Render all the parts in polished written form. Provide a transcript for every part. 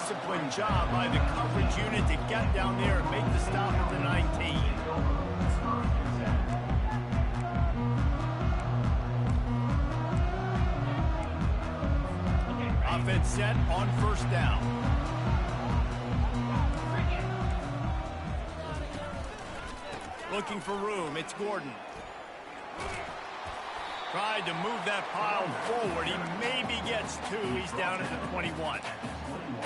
disciplined job by the coverage unit to get down there and make the stop at the 19. Offense set on first down. Looking for room. It's Gordon. Tried to move that pile forward. He maybe gets two. He's down at the 21.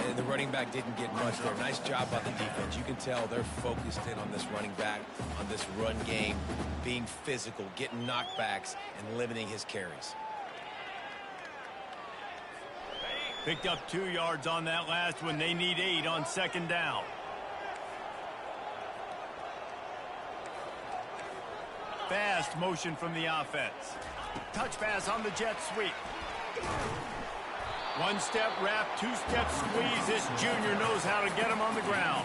And the running back didn't get much there. Nice job by the defense. You can tell they're focused in on this running back, on this run game, being physical, getting knockbacks, and limiting his carries. Picked up 2 yards on that last one. They need 8 on second down. Fast motion from the offense. Touch pass on the jet sweep. One step wrap, 2-step squeeze. This junior knows how to get him on the ground.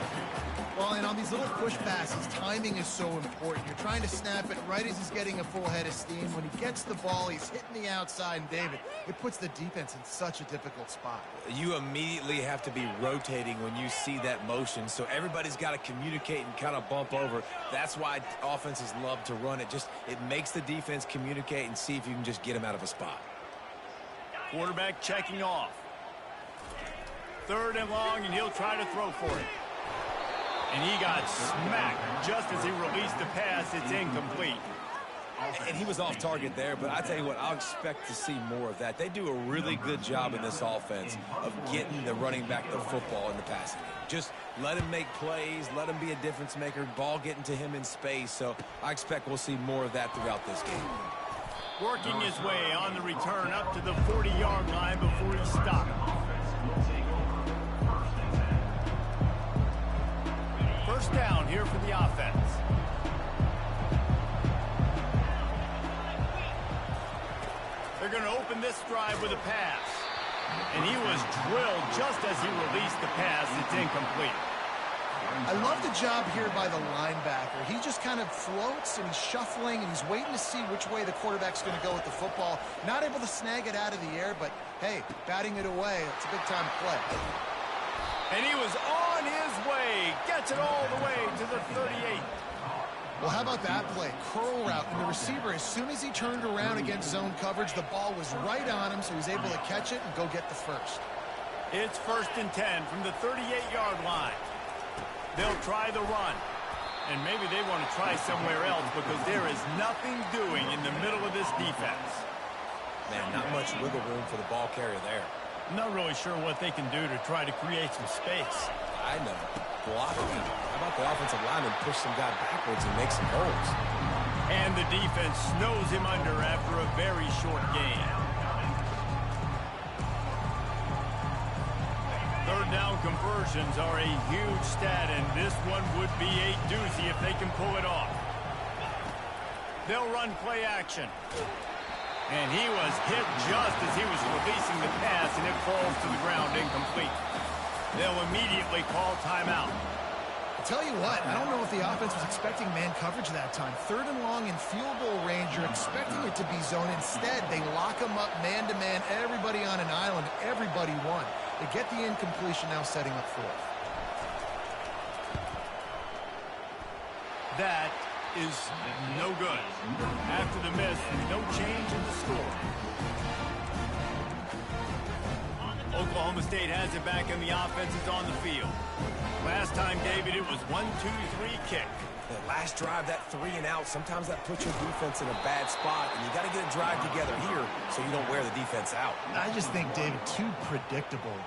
Well, and on these little push passes, timing is so important. You're trying to snap it right as he's getting a full head of steam. When he gets the ball, he's hitting the outside, and David, it puts the defense in such a difficult spot. You immediately have to be rotating when you see that motion, so everybody's got to communicate and kind of bump over. That's why offenses love to run it. It makes the defense communicate and see if you can just get him out of a spot. Quarterback checking off. 3rd and long, and he'll try to throw for it. And he got smacked just as he released the pass. It's incomplete. And he was off target there, but I tell you what, I'll expect to see more of that. They do a really good job in this offense of getting the running back the football in the passing game. Just let him make plays, let him be a difference maker, ball getting to him in space. So I expect we'll see more of that throughout this game. Working his way on the return up to the 40-yard line before he stopped. First down here for the offense. They're going to open this drive with a pass. And he was drilled just as he released the pass. It's incomplete. I love the job here by the linebacker. He just kind of floats and he's shuffling and he's waiting to see which way the quarterback's going to go with the football. Not able to snag it out of the air, but hey, batting it away, it's a big-time play. And he was on his way. Gets it all the way to the 38. Well, how about that play? Curl route, and the receiver, as soon as he turned around against zone coverage, the ball was right on him, so he was able to catch it and go get the first. It's 1st and 10 from the 38-yard line. They'll try the run. And maybe they want to try somewhere else because there is nothing doing in the middle of this defense. Man, not much wiggle room for the ball carrier there. I'm not really sure what they can do to try to create some space. I know. Blocking. How about the offensive lineman push some guy backwards and make some holes? And the defense snows him under after a very short game. 3rd down conversions are a huge stat, and this one would be a doozy if they can pull it off. They'll run play action. And he was hit just as he was releasing the pass, and it falls to the ground incomplete. They'll immediately call timeout. I'll tell you what, I don't know if the offense was expecting man coverage that time. 3rd and long in field goal range, you're expecting it to be zone. Instead, they lock them up man-to-man, everybody on an island, everybody won. They get the incompletion, now setting up 4th. That is no good. After the miss, no change in the score. Oklahoma State has it back, and the offense is on the field. Last time, David, it was 1-2-3 kick. The last drive, that 3 and out, sometimes that puts your defense in a bad spot, and you got to get a drive together here so you don't wear the defense out. I just think, David, too predictable.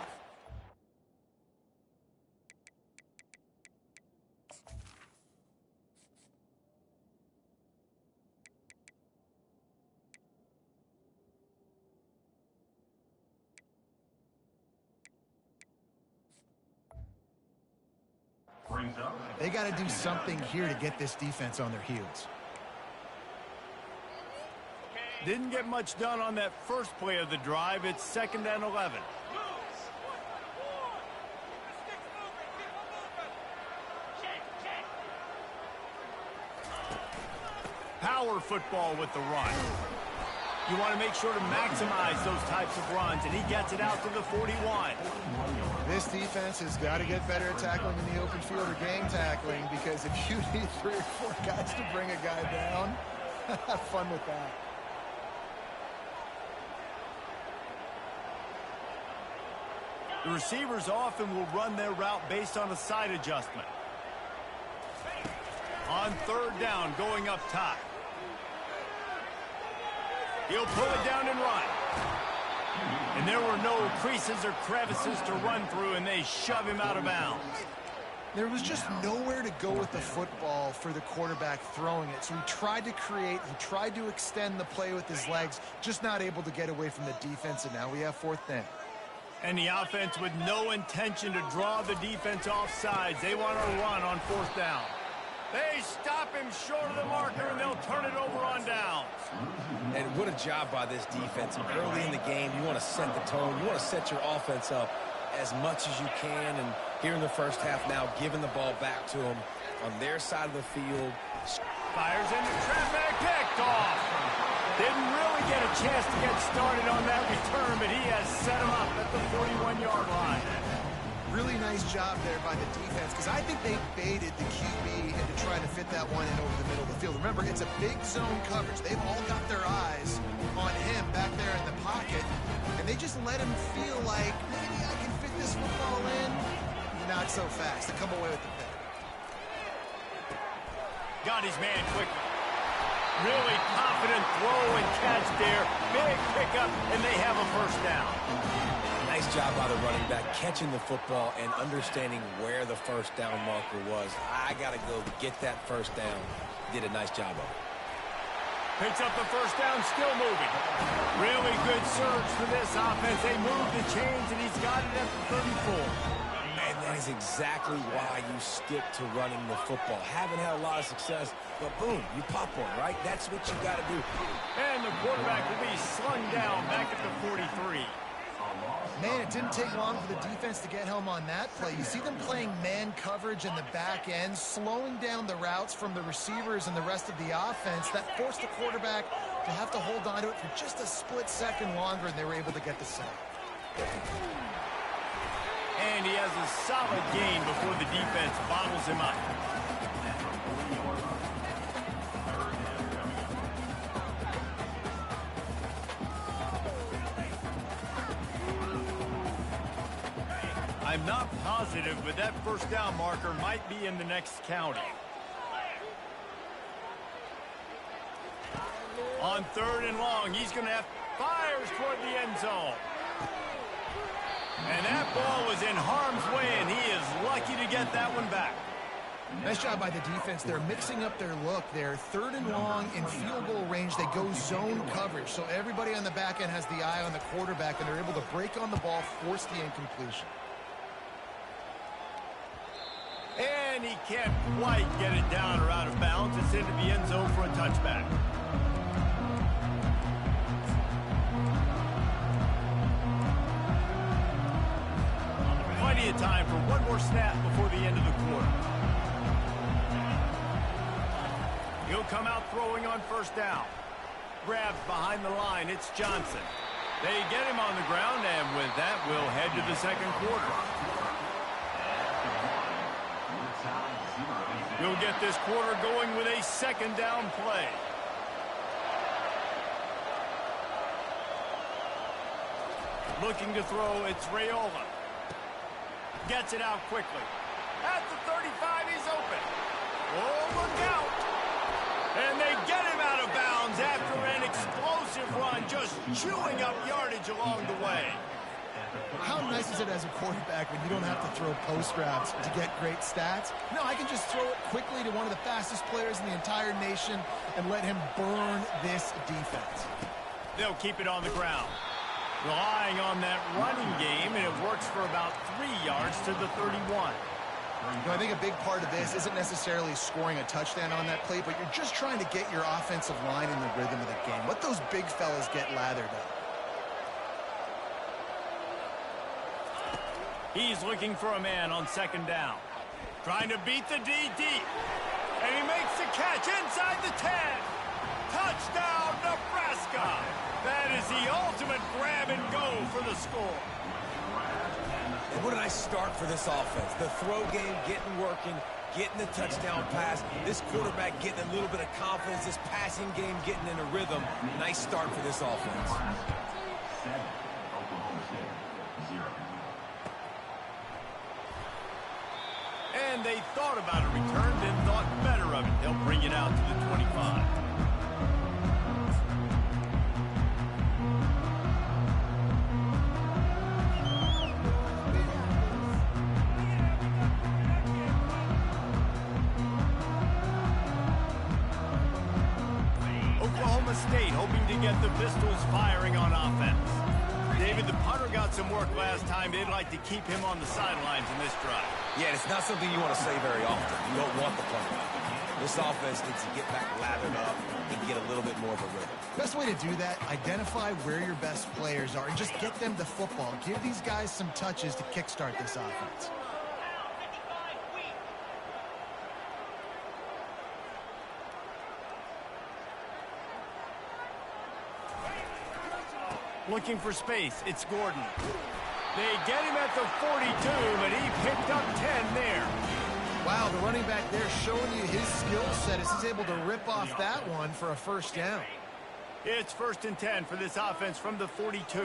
They got to do something here to get this defense on their heels. Didn't get much done on that first play of the drive. It's 2nd and 11. Power football with the run. You want to make sure to maximize those types of runs, and he gets it out to the 41. This defense has got to get better at tackling in the open field or gang tackling, because if you need 3 or 4 guys to bring a guy down, have fun with that. The receivers often will run their route based on a side adjustment. On 3rd down, going up top. He'll pull it down and run. And there were no creases or crevices to run through, and they shove him out of bounds. There was just nowhere to go with the football for the quarterback throwing it. So he tried to create, he tried to extend the play with his legs, just not able to get away from the defense, and now we have 4th down. And the offense with no intention to draw the defense off sides. They want to run on 4th down. They stop him short of the marker, and they'll turn it over on downs. And what a job by this defense. Early in the game, you want to set the tone. You want to set your offense up as much as you can. And here in the first half now, giving the ball back to them on their side of the field. Fires into traffic, picked off. Didn't really get a chance to get started on that return, but he has set him up at the 41-yard line. Really nice job there by the defense, because I think they baited the QB into trying to fit that one in over the middle of the field. Remember, it's a big zone coverage. They've all got their eyes on him back there in the pocket, and they just let him feel like, maybe I can fit this football in. Not so fast. They come away with the pick. Got his man quickly. Really confident throw and catch there. Big pickup, and they have a 1st down. Nice job by the running back, catching the football and understanding where the 1st down marker was. I got to go get that 1st down. Did a nice job of it. Picks up the 1st down, still moving. Really good surge for this offense. They move the chains, and he's got it at the 34. And that is exactly why you stick to running the football. Haven't had a lot of success, but boom, you pop one, right? That's what you got to do. And the quarterback will be slung down back at the 43. Man, it didn't take long for the defense to get home on that play. You see them playing man coverage in the back end, slowing down the routes from the receivers and the rest of the offense. That forced the quarterback to have to hold on to it for just a split second longer, and they were able to get the sack. And he has a solid gain before the defense bottles him up. I'm not positive, but that 1st down marker might be in the next county. On 3rd and long, he's going to have fires toward the end zone. And that ball was in harm's way, and he is lucky to get that one back. Nice job by the defense. They're mixing up their look. They're 3rd and long in field goal range. They go zone coverage. So everybody on the back end has the eye on the quarterback, and they're able to break on the ball, force the incompletion. And he can't quite get it down or out of bounds. It's into the end zone for a touchback. Plenty of time for one more snap before the end of the quarter. He'll come out throwing on 1st down. Grabs behind the line. It's Johnson. They get him on the ground, and with that, we'll head to the 2nd quarter. You'll get this quarter going with a 2nd down play. Looking to throw, it's Raiola. Gets it out quickly. At the 35, he's open. Oh, look out. And they get him out of bounds after an explosive run, just chewing up yardage along the way. How nice is it as a quarterback when you don't have to throw post routes to get great stats? No, I can just throw it quickly to one of the fastest players in the entire nation and let him burn this defense. They'll keep it on the ground. Relying on that running game, and it works for about 3 yards to the 31. You know, I think a big part of this isn't necessarily scoring a touchdown on that play, but you're just trying to get your offensive line in the rhythm of the game. Let those big fellas get lathered up. He's looking for a man on 2nd down. Trying to beat the D deep. And he makes the catch inside the 10. Touchdown, Nebraska! That is the ultimate grab and go for the score. And what a nice start for this offense. The throw game getting working, getting the touchdown pass. This quarterback getting a little bit of confidence. This passing game getting in a rhythm. Nice start for this offense. And they thought about a return, then thought better of it. They'll bring it out to the 25. Oklahoma State hoping to get the Pistols firing on offense. David, the punter got some work last time. They'd like to keep him on the sidelines in this drive. Yeah, it's not something you want to say very often. You don't want the punter. This offense needs to get back lathered up and get a little bit more of a rhythm. Best way to do that, identify where your best players are and just get them the football. Give these guys some touches to kickstart this offense. Looking for space. It's Gordon. They get him at the 42, but he picked up 10 there. Wow, the running back there showing you his skill set as he's able to rip off that one for a first down. It's 1st and 10 for this offense from the 42.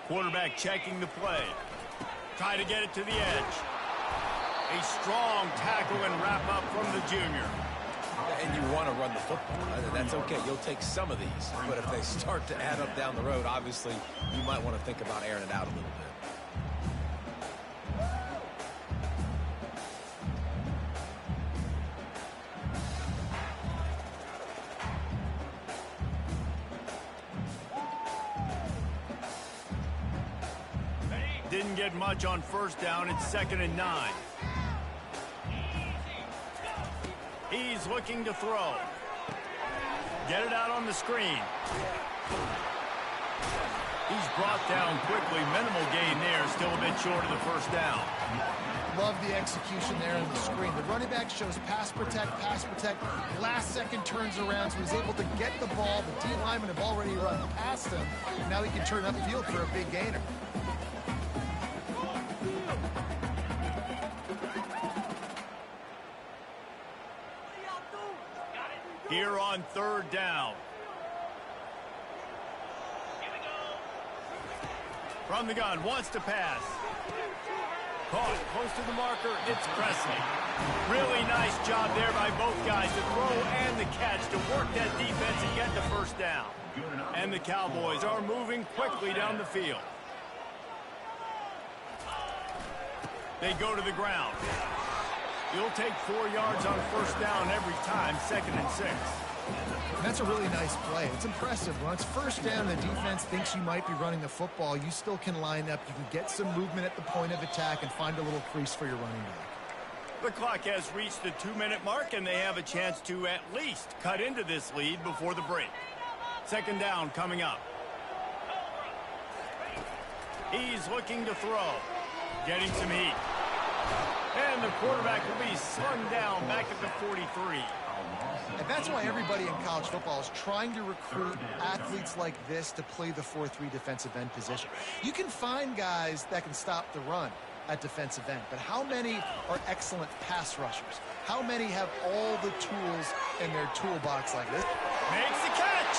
Quarterback checking the play. Try to get it to the edge. A strong tackle and wrap up from the junior. And you want to run the football. That's okay. You'll take some of these. But if they start to add up down the road, obviously, you might want to think about airing it out a little bit. Didn't get much on 1st down. It's 2nd and 9. He's looking to throw. Get it out on the screen. He's brought down quickly. Minimal gain there. Still a bit short of the 1st down. Love the execution there on the screen. The running back shows pass protect. Last second turns around, so he's able to get the ball. The D linemen have already run past him. Now he can turn upfield for a big gainer. Here on 3rd down. From the gun, wants to pass. Caught close to the marker. It's Presley. Really nice job there by both guys to throw and the catch to work that defense and get the 1st down. And the Cowboys are moving quickly down the field. They go to the ground. You'll take 4 yards on 1st down every time, 2nd and 6. That's a really nice play. It's impressive. When it's 1st down, the defense thinks you might be running the football. You still can line up. You can get some movement at the point of attack and find a little crease for your running back. The clock has reached the 2-minute mark, and they have a chance to at least cut into this lead before the break. 2nd down coming up. He's looking to throw. Getting some heat. And the quarterback will be slung down back at the 43. And that's why everybody in college football is trying to recruit athletes like this to play the 4-3 defensive end position. You can find guys that can stop the run at defensive end, but how many are excellent pass rushers? How many have all the tools in their toolbox like this? Makes the catch!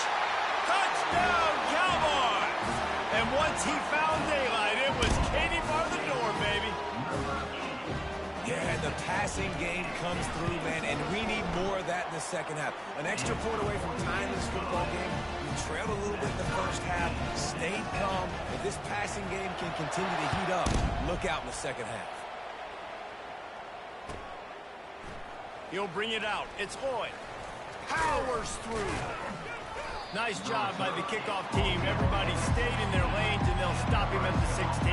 Touchdown, Cowboys! And once he found daylight, it was Katie bar the door, baby. Yeah, the passing game comes through, man, and we need more of that in the 2nd half. An extra point away from tying this football game. We trailed a little bit in the 1st half, stayed calm. If this passing game can continue to heat up, look out in the 2nd half. He'll bring it out. It's Lloyd. Powers through. Nice job by the kickoff team. Everybody stayed in their lanes, and they'll stop him at the 16.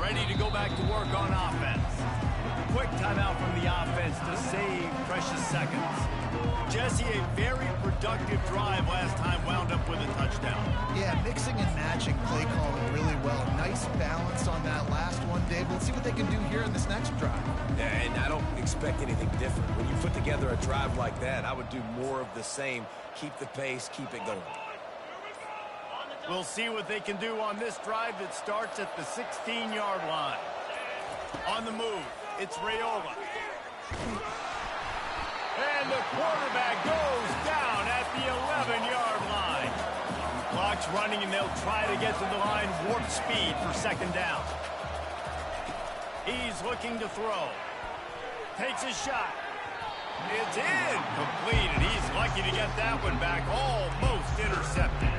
Ready to go back to work on offense. quick timeout from the offense to save precious seconds. Jesse, a very productive drive last time wound up with a touchdown. Yeah, mixing and matching play calling really well. Nice balance on that last one, Dave. Let's see what they can do here in this next drive. Yeah, and I don't expect anything different. When you put together a drive like that, I would do more of the same. Keep the pace, keep it going. We'll see what they can do on this drive that starts at the 16-yard line. On the move, it's Raiola. And the quarterback goes down at the 11-yard line. Clock's running, and they'll try to get to the line warp speed for second down. He's looking to throw. Takes a shot. It's in. Complete, and he's lucky to get that one back. Almost intercepted.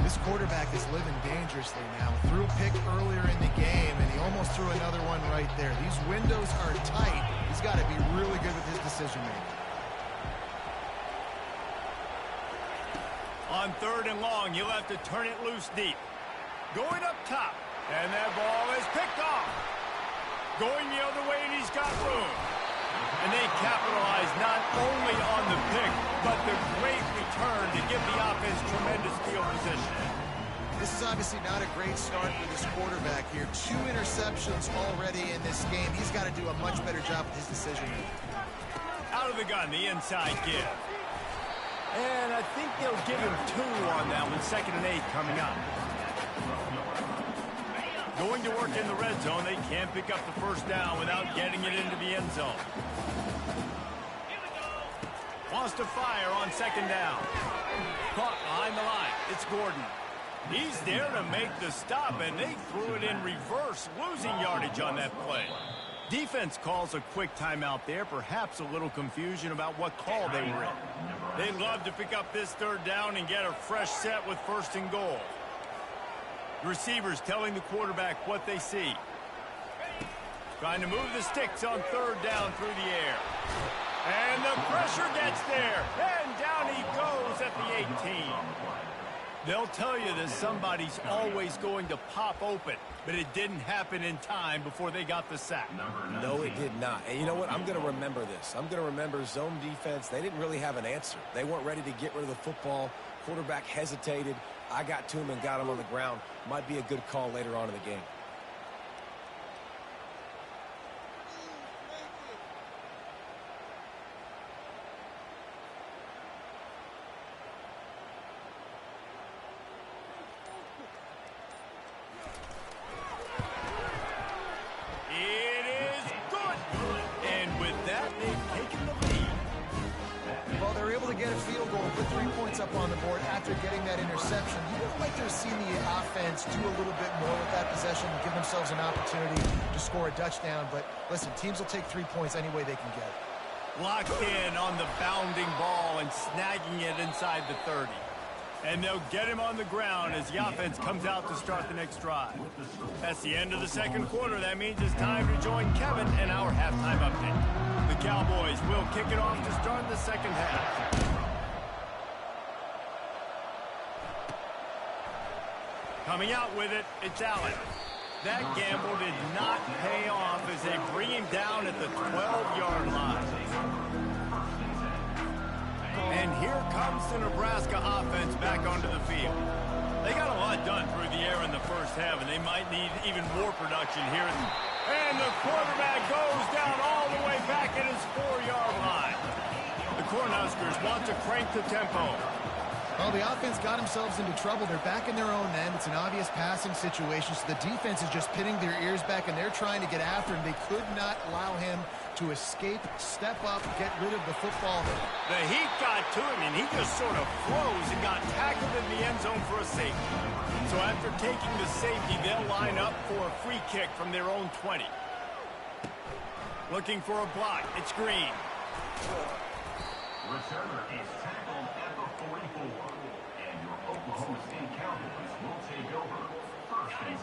This quarterback is living dangerously now. Threw a pick earlier in the game, and he almost threw another one right there. These windows are tight. He's got to be really good with his decision-making. On 3rd and long, you'll have to turn it loose deep. Going up top, and that ball is picked off. Going the other way, and he's got room. And they capitalize not only on the pick, but the great return to give the offense tremendous field position. This is obviously not a great start for this quarterback here. 2 interceptions already in this game. He's got to do a much better job with his decision-making. Out of the gun, the inside give. And I think they'll give him 2 on that one. 2nd and 8 coming up. Going to work in the red zone. They can't pick up the first down without getting it into the end zone. Wants to fire on 2nd down. Caught behind the line. It's Gordon. He's there to make the stop, and they threw it in reverse, losing yardage on that play. Defense calls a quick timeout there, perhaps a little confusion about what call they were in. They'd love to pick up this 3rd down and get a fresh set with 1st and goal. Receivers telling the quarterback what they see. Trying to move the sticks on 3rd down through the air. And the pressure gets there, and down he goes at the 18. They'll tell you that somebody's always going to pop open, but it didn't happen in time before they got the sack. No, it did not. And you know what? I'm going to remember this. I'm going to remember zone defense. They didn't really have an answer. They weren't ready to get rid of the football. Quarterback hesitated. I got to him and got him on the ground. Might be a good call later on in the game. Up on the board after getting that interception. You would have liked to have seen the offense do a little bit more with that possession and give themselves an opportunity to score a touchdown. But listen, teams will take 3 points any way they can get it. Locked in on the bounding ball and snagging it inside the 30. And they'll get him on the ground as the offense comes out to start the next drive. That's the end of the 2nd quarter. That means it's time to join Kevin and our halftime update. The Cowboys will kick it off to start the 2nd half. Coming out with it, it's Allen. That gamble did not pay off as they bring him down at the 12-yard line. And here comes the Nebraska offense back onto the field. They got a lot done through the air in the first half, and they might need even more production here. And the quarterback goes down all the way back at his 4-yard line. The Cornhuskers want to crank the tempo. Well, the offense got themselves into trouble. They're back in their own end. It's an obvious passing situation, so the defense is just pinning their ears back, and they're trying to get after him. They could not allow him to escape, step up, get rid of the football. The heat got to him, and he just sort of froze and got tackled in the end zone for a safety. So after taking the safety, they'll line up for a free kick from their own 20. Looking for a block. It's Green. Returner is tackled at the 44, and your Oklahoma State Cowboys will take over.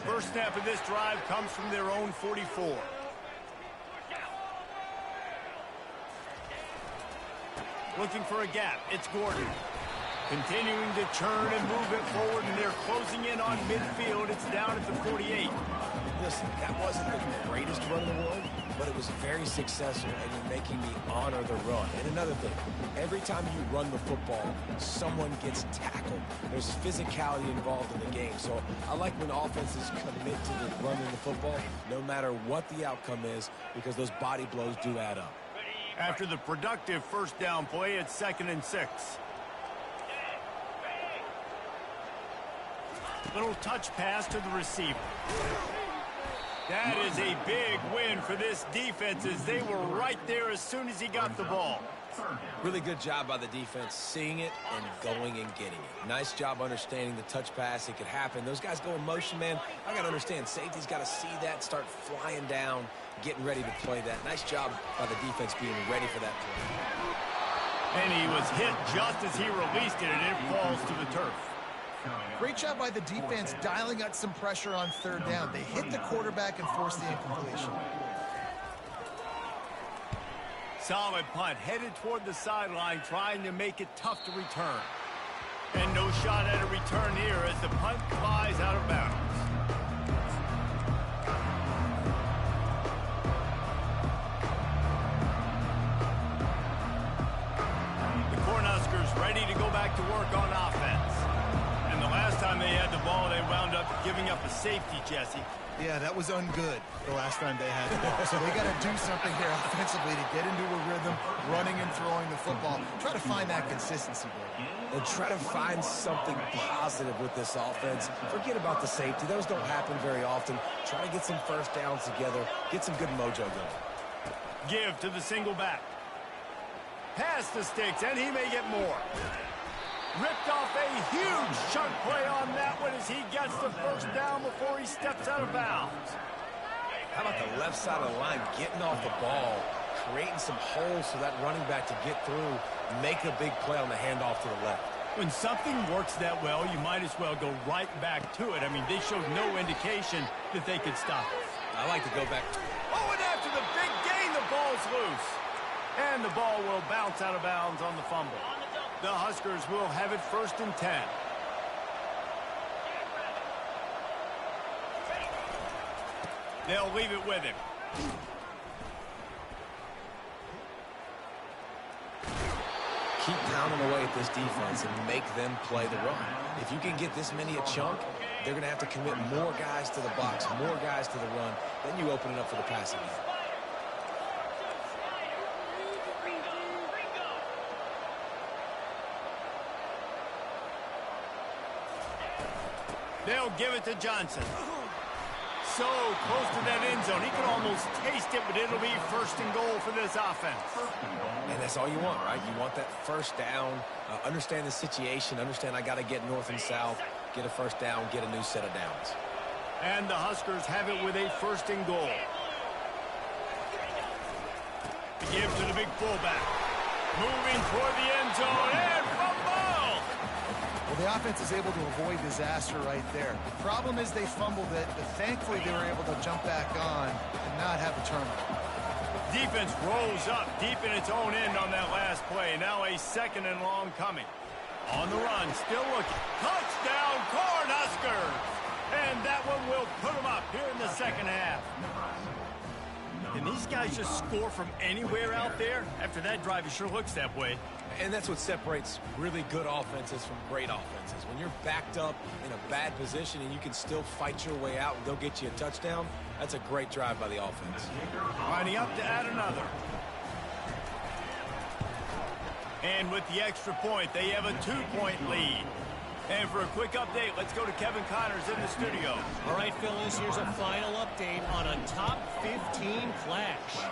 First snap of this drive comes from their own 44. Looking for a gap. It's Gordon. Continuing to churn and move it forward, and they're closing in on midfield. It's down at the 48. Listen, that wasn't the greatest run in the world, but it was very successful, and you're making me honor the run. And another thing, every time you run the football, someone gets tackled. There's physicality involved in the game. So I like when offenses commit to the running the football, no matter what the outcome is, because those body blows do add up. After the productive first down play, it's 2nd and 6. Little touch pass to the receiver. That is a big win for this defense, as they were right there as soon as he got the ball. Really good job by the defense, seeing it and going and getting it. Nice job understanding the touch pass. It could happen. Those guys go in motion, man. I got to understand, safety's got to see that, start flying down, getting ready to play that. Nice job by the defense being ready for that play. And he was hit just as he released it, and it falls to the turf. Great job by the defense dialing out some pressure on 3rd down. They hit the quarterback and forced the incompletion. Solid punt, headed toward the sideline, trying to make it tough to return. And no shot at a return here as the punt flies out of bounds. The Cornhuskers ready to go back to work on offense. And the last time they had the ball, they wound up giving up a safety, Jesse. Yeah, that was ungood the last time they had the ball. So they got to do something here offensively to get into a rhythm, running and throwing the football. Try to find that consistency, Blake. And try to find something positive with this offense. Forget about the safety. Those don't happen very often. Try to get some first downs together. Get some good mojo going. Give to the single back. Pass the sticks, and he may get more. Ripped off a huge chunk play on that one as he gets the first down before he steps out of bounds. How about the left side of the line, getting off the ball, creating some holes for that running back to get through, make a big play on the handoff to the left. When something works that well, you might as well go right back to it. I mean, they showed no indication that they could stop it. I like to go back to it. Oh, and after the big gain, the ball's loose. And the ball will bounce out of bounds on the fumble. The Huskers will have it 1st and 10. They'll leave it with him. Keep pounding away at this defense and make them play the run. If you can get this many a chunk, they're going to have to commit more guys to the box, more guys to the run. Then you open it up for the passing game. They'll give it to Johnson. So close to that end zone. He can almost taste it, but it'll be 1st and goal for this offense. And that's all you want, right? You want that first down. Understand the situation. Understand I got to get north and south, get a first down, get a new set of downs. And the Huskers have it with a 1st and goal. Give to the big fullback. Moving toward the end zone and fumble! Well, the offense is able to avoid disaster right there. The problem is they fumbled it, but thankfully they were able to jump back on and not have a turnover. Defense rolls up deep in its own end on that last play. Now a 2nd and long coming. On the run, still looking. Touchdown, Cornhuskers! And that one will put them up here in the 2nd half. Can these guys just score from anywhere out there? After that drive, it sure looks that way. And that's what separates really good offenses from great offenses. When you're backed up in a bad position and you can still fight your way out and go get you a touchdown, that's a great drive by the offense. Lining up to add another. And with the extra point, they have a 2-point lead. And for a quick update, let's go to Kevin Connors in the studio. All right, Phyllis, here's a final update on a top 15 clash.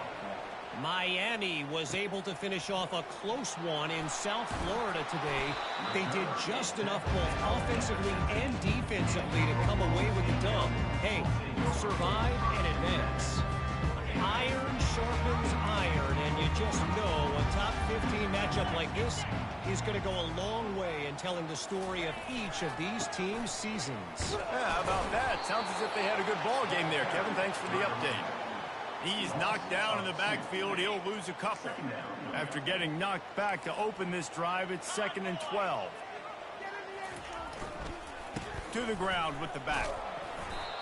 Miami was able to finish off a close one in South Florida today. They did just enough both offensively and defensively to come away with the dub. Hey, survive and advance. Iron sharpens iron, and you just know a top 15 matchup like this is going to go a long way in telling the story of each of these teams' seasons. Yeah, how about that? Sounds as if they had a good ball game there, Kevin. Thanks for the update. He's knocked down in the backfield. He'll lose a couple. After getting knocked back to open this drive, it's 2nd and 12. To the ground with the back.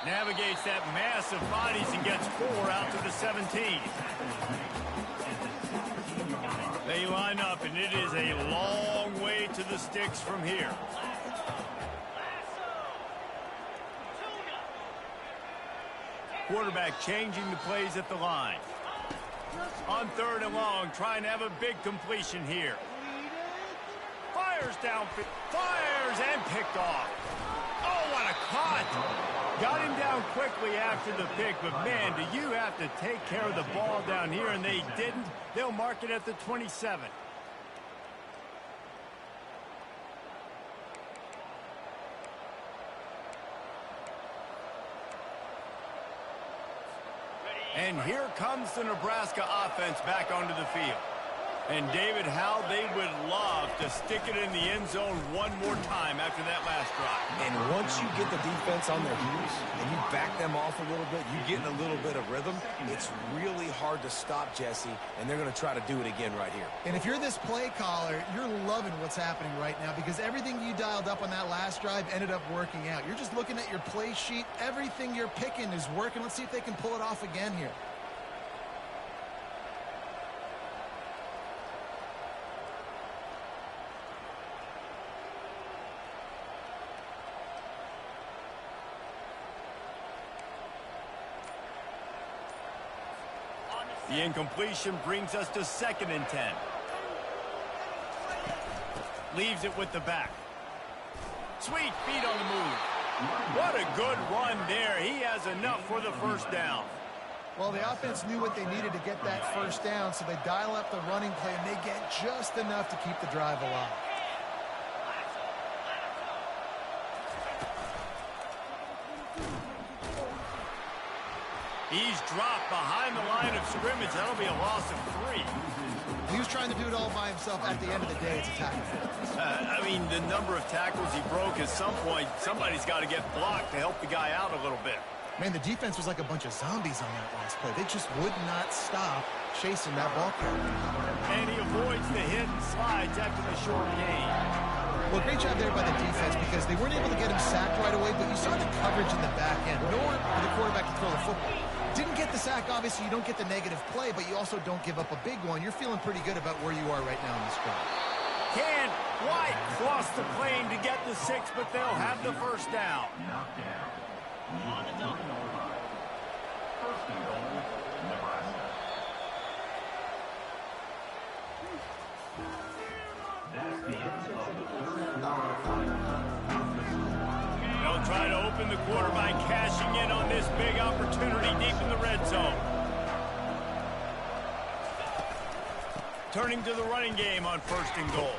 Navigates that mass of bodies and gets 4 out to the 17. They line up, and it is a long way to the sticks from here. Quarterback changing the plays at the line. On 3rd and long, trying to have a big completion here. Fires down, fires and picked off. Oh, what a cut! Got him down quickly after the pick, but man, do you have to take care of the ball down here, and they didn't. They'll mark it at the 27. And here comes the Nebraska offense back onto the field. And, David, how they would love to stick it in the end zone one more time after that last drive. And once you get the defense on their heels and you back them off a little bit, you get in a little bit of rhythm, it's really hard to stop, Jesse, and they're going to try to do it again right here. And if you're this play caller, you're loving what's happening right now because everything you dialed up on that last drive ended up working out. You're just looking at your play sheet. Everything you're picking is working. Let's see if they can pull it off again here. The incompletion brings us to 2nd and 10. Leaves it with the back. Sweet feet on the move. What a good run there. He has enough for the first down. Well, the offense knew what they needed to get that first down, so they dial up the running play, and they get just enough to keep the drive alive. He's dropped behind the line of scrimmage. That'll be a loss of 3. He was trying to do it all by himself. At the end of the day, it's a tackle. I mean, the number of tackles he broke, at some point, somebody's got to get blocked to help the guy out a little bit. Man, the defense was like a bunch of zombies on that last play. They just would not stop chasing that ball carrier. And he avoids the hit and slides after the short gain. Well, great job there by the defense because they weren't able to get him sacked right away, but you saw the coverage in the back end. Nowhere for the quarterback to throw the football. Didn't get the sack, obviously you don't get the negative play, but you also don't give up a big one. You're feeling pretty good about where you are right now in this drive. Can't quite cross the plane to get the 6, but they'll have the first down. First and goal, Nebraska. That's the end of the third quarter. They'll try to open the quarter by cashing in on this big opportunity deep in the red zone. Turning to the running game on 1st and goal.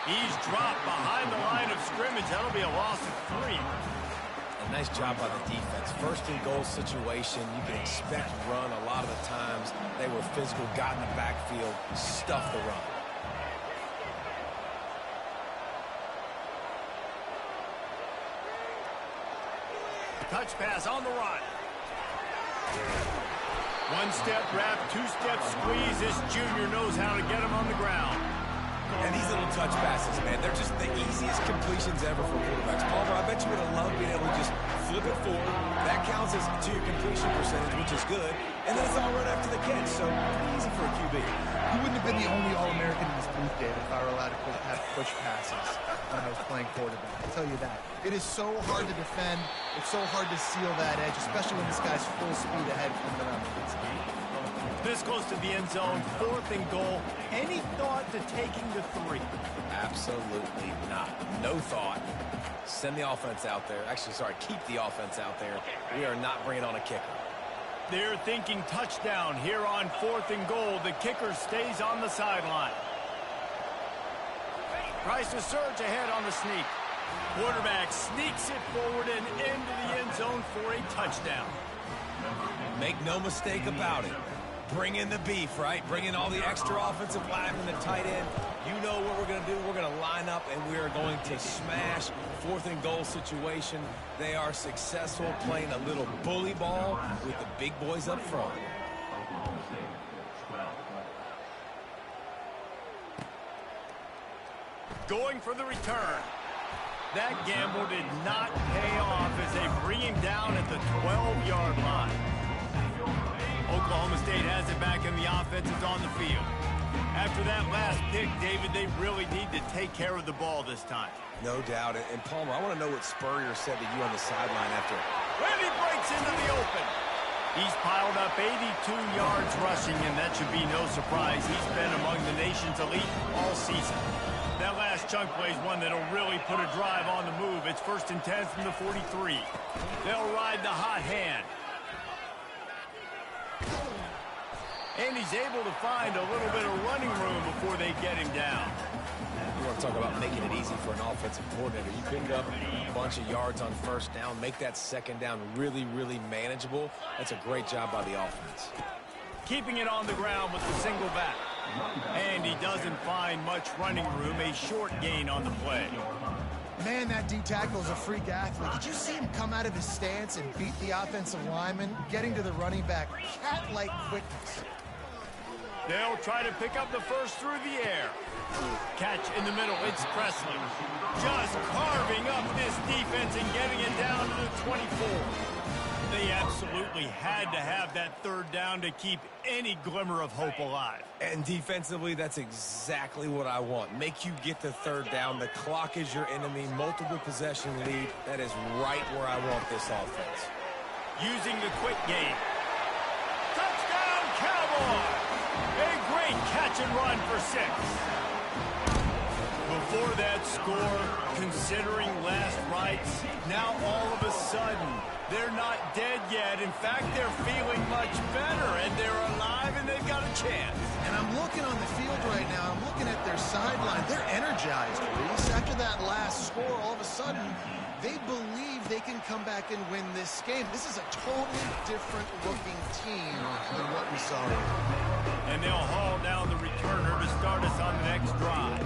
He's dropped behind the line of scrimmage. That'll be a loss of 3. A nice job by the defense. 1st and goal situation, you can expect run a lot of the times. They were physical, got in the backfield, stuffed the run. Touch pass on the run. 1-step wrap, 2-step squeeze. This junior knows how to get him on the ground. And these little touch passes, man, they're just the easiest completions ever for quarterbacks. Palmer, I bet you would have loved being able to just flip it forward. That counts as to your completion percentage, which is good. And then it's all right after the catch, so pretty easy for a QB. You wouldn't have been the only All-American in this booth, David, if I were allowed to have push passes when I was playing quarterback. I'll tell you that. It is so hard to defend. It's so hard to seal that edge, especially when this guy's full speed ahead coming around the inside. This close to the end zone, 4th and goal. Any thought to taking the 3? Absolutely not. No thought. Send the offense out there. Actually, sorry, keep the offense out there. We are not bringing on a kicker. They're thinking touchdown here on 4th and goal. The kicker stays on the sideline. Tries to surge ahead on the sneak. Quarterback sneaks it forward and into the end zone for a touchdown. Make no mistake about it. Bring in the beef, right? Bring in all the extra offensive linemen, the tight end. You know what we're going to do. We're going to line up, and we are going to smash 4th and goal situation. They are successful playing a little bully ball with the big boys up front. Going for the return. That gamble did not pay off as they bring him down at the 12-yard line. Oklahoma State has it back and the offense is on the field. After that last pick, David, they really need to take care of the ball this time. No doubt. And Palmer, I want to know what Spurrier said to you on the sideline after. When he breaks into the open. He's piled up 82 yards rushing, and that should be no surprise. He's been among the nation's elite all season. That last chunk play is one that'll really put a drive on the move. It's 1st and 10 from the 43. They'll ride the hot hand. And he's able to find a little bit of running room before they get him down. You want to talk about making it easy for an offensive coordinator. You pick up a bunch of yards on 1st down, make that 2nd down really, really manageable. That's a great job by the offense. Keeping it on the ground with the single back. And he doesn't find much running room, a short gain on the play. Man, that D tackle is a freak athlete. Did you see him come out of his stance and beat the offensive lineman, getting to the running back? Cat-like quickness. They'll try to pick up the first through the air. Catch in the middle. It's Presley. Just carving up this defense and getting it down to the 24. They absolutely had to have that 3rd down to keep any glimmer of hope alive. And defensively, that's exactly what I want. Make you get the 3rd down. The clock is your enemy. Multiple possession lead. That is right where I want this offense. Using the quick game. Touchdown, Cowboys! A great catch and run for 6. Before that score, considering last rites, now all of a sudden, they're not dead yet. In fact, they're feeling much better, and they're alive, and they've got a chance. And I'm looking on the field right now. I'm looking at their sideline. They're energized, Reese. After that last score, all of a sudden, they believe they can come back and win this game. This is a totally different-looking team than what we saw earlier. And they'll haul down the returner to start us on the next drive.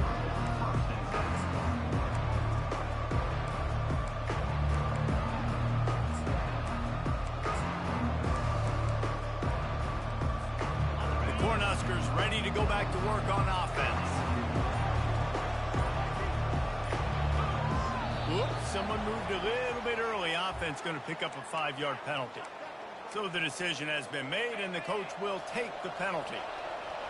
Cornhuskers ready to go back to work on offense. Whoops, someone moved a little bit early. Offense going to pick up a 5-yard penalty. So the decision has been made, and the coach will take the penalty.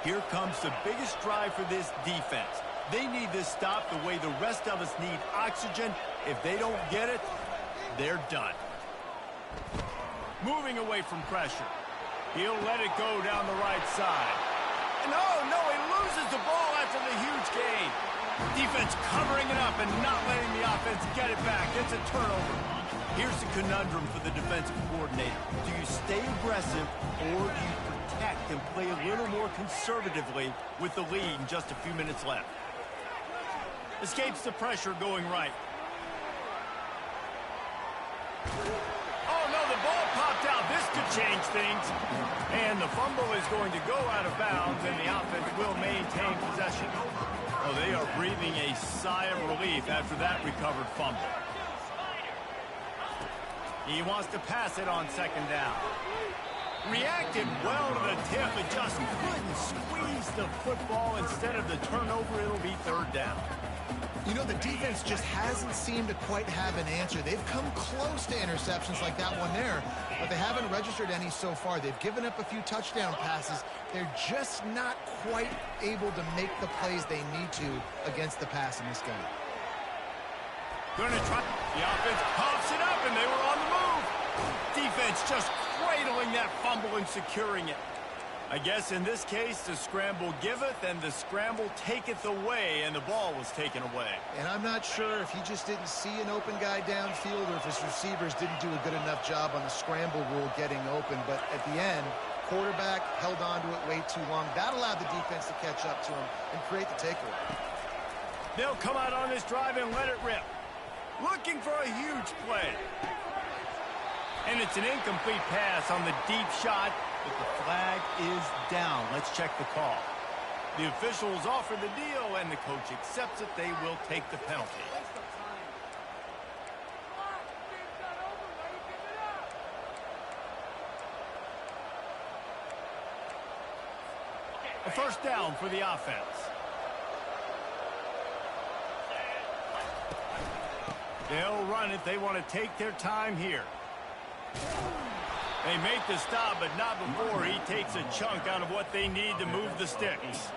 Here comes the biggest drive for this defense. They need this stop the way the rest of us need oxygen. If they don't get it, they're done. Moving away from pressure. He'll let it go down the right side. No, he loses the ball after the huge gain. Defense covering it up and not letting the offense get it back. It's a turnover. Here's the conundrum for the defensive coordinator. Do you stay aggressive or do you protect and play a little more conservatively with the lead and just a few minutes left? Escapes the pressure going right. Oh, no, the ball popped out. This could change things. And the fumble is going to go out of bounds, and the offense will maintain possession. Oh, they are breathing a sigh of relief after that recovered fumble. He wants to pass it on 2nd down. Reacted well to the tip, but just couldn't squeeze the football. Instead of the turnover, it'll be 3rd down. You know, the defense just hasn't seemed to quite have an answer. They've come close to interceptions like that one there, but they haven't registered any so far. They've given up a few touchdown passes. They're just not quite able to make the plays they need to against the pass in this game. Going to try. The offense pops it up, and they were on the move. Defense just cradling that fumble and securing it. I guess in this case, the scramble giveth and the scramble taketh away, and the ball was taken away. And I'm not sure if he just didn't see an open guy downfield or if his receivers didn't do a good enough job on the scramble rule getting open. But at the end, quarterback held on to it way too long. That allowed the defense to catch up to him and create the takeaway. They'll come out on this drive and let it rip. Looking for a huge play. And it's an incomplete pass on the deep shot, but the flag is down. Let's check the call. The officials offer the deal, and the coach accepts it. They will take the penalty. A 1st down for the offense. They'll run it. They want to take their time here. They make the stop, but not before he takes a chunk out of what they need to move the sticks.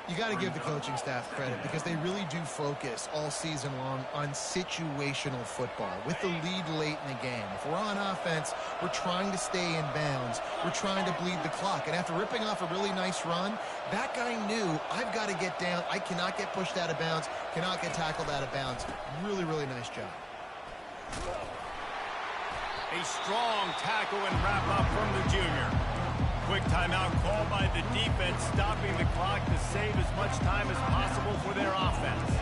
You got to give the coaching staff credit because they really do focus all season long on situational football with the lead late in the game. If we're on offense, we're trying to stay in bounds. We're trying to bleed the clock. And after ripping off a really nice run, that guy knew, I've got to get down. I cannot get pushed out of bounds, cannot get tackled out of bounds. Really, really nice job. A strong tackle and wrap up from the junior. Quick timeout called by the defense, stopping the clock to save as much time as possible for their offense.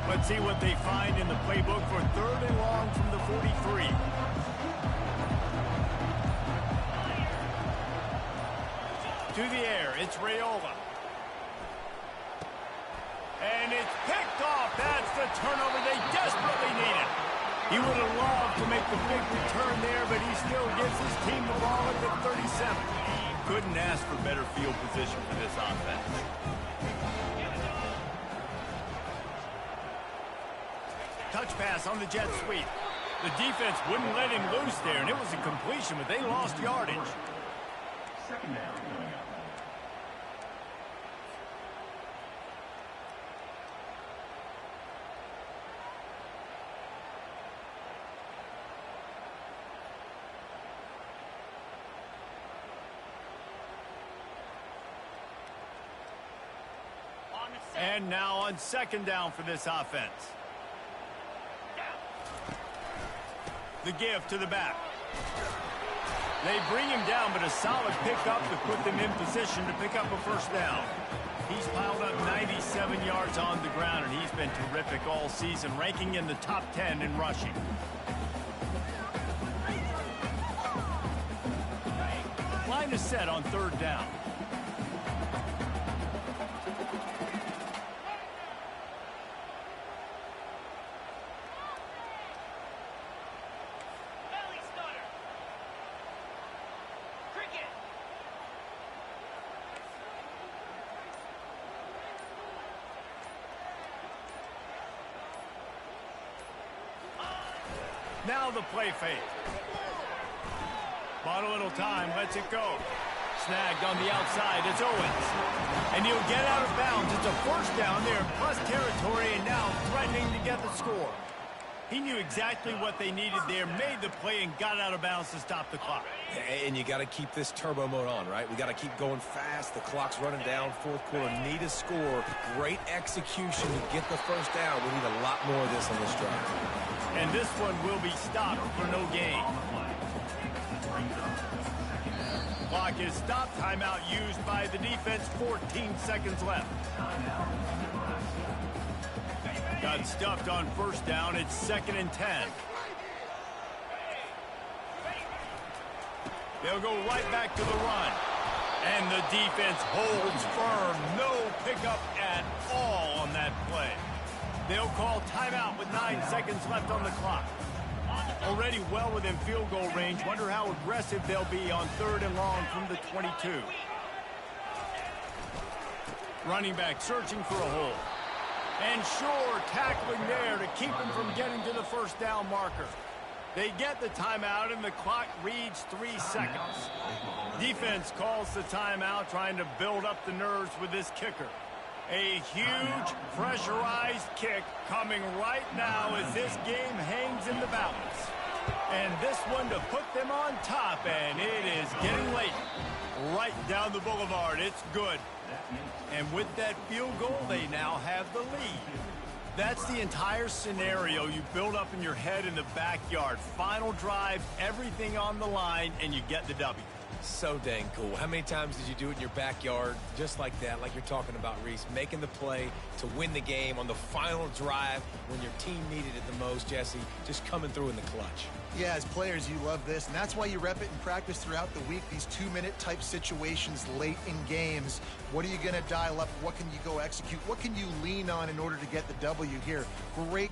Let's see what they find in the playbook for 3rd and long from the 43. To the air, it's Raiola. And it's picked off. That's the turnover they desperately needed. He would have loved to make the big return there, but he still gives his team the ball at the 37. Couldn't ask for better field position for this offense. Touch pass on the jet sweep. The defense wouldn't let him loose there, and it was a completion, but they lost yardage. Second down coming up. And now on 2nd down for this offense. The give to the back. They bring him down, but a solid pickup to put them in position to pick up a 1st down. He's piled up 97 yards on the ground, and he's been terrific all season, ranking in the top 10 in rushing. Line is set on 3rd down. Now the play fake. Bought a little time, lets it go. Snagged on the outside, it's Owens. And he'll get out of bounds. It's a 1st down there, plus territory, and now threatening to get the score. He knew exactly what they needed there, made the play, and got out of bounds to stop the clock. And you got to keep this turbo mode on, right? We got to keep going fast. The clock's running down. 4th quarter, need a score. Great execution to get the 1st down. We need a lot more of this on this drive. And this one will be stopped for no gain. Clock is stopped. Timeout used by the defense. 14 seconds left. Got stuffed on 1st down. It's 2nd and 10. They'll go right back to the run. And the defense holds firm. No pickup at all on that play. They'll call timeout with 9 seconds left on the clock. Already well within field goal range. Wonder how aggressive they'll be on 3rd and long from the 22. Running back searching for a hole. And sure, tackling there to keep him from getting to the 1st down marker. They get the timeout, and the clock reads 3 seconds. Defense calls the timeout, trying to build up the nerves with this kicker. A huge pressurized kick coming right now as this game hangs in the balance. And this one to put them on top, and it is getting late. Right down the boulevard, it's good. And with that field goal, they now have the lead. That's the entire scenario you build up in your head in the backyard. Final drive, everything on the line, and you get the W. So dang cool. How many times did you do it in your backyard just like that, like you're talking about, Reese, making the play to win the game on the final drive when your team needed it the most, Jesse, just coming through in the clutch. Yeah, as players, you love this, and that's why you rep it in practice throughout the week, these 2-minute type situations late in games. What are you going to dial up? What can you go execute? What can you lean on in order to get the W here? Great.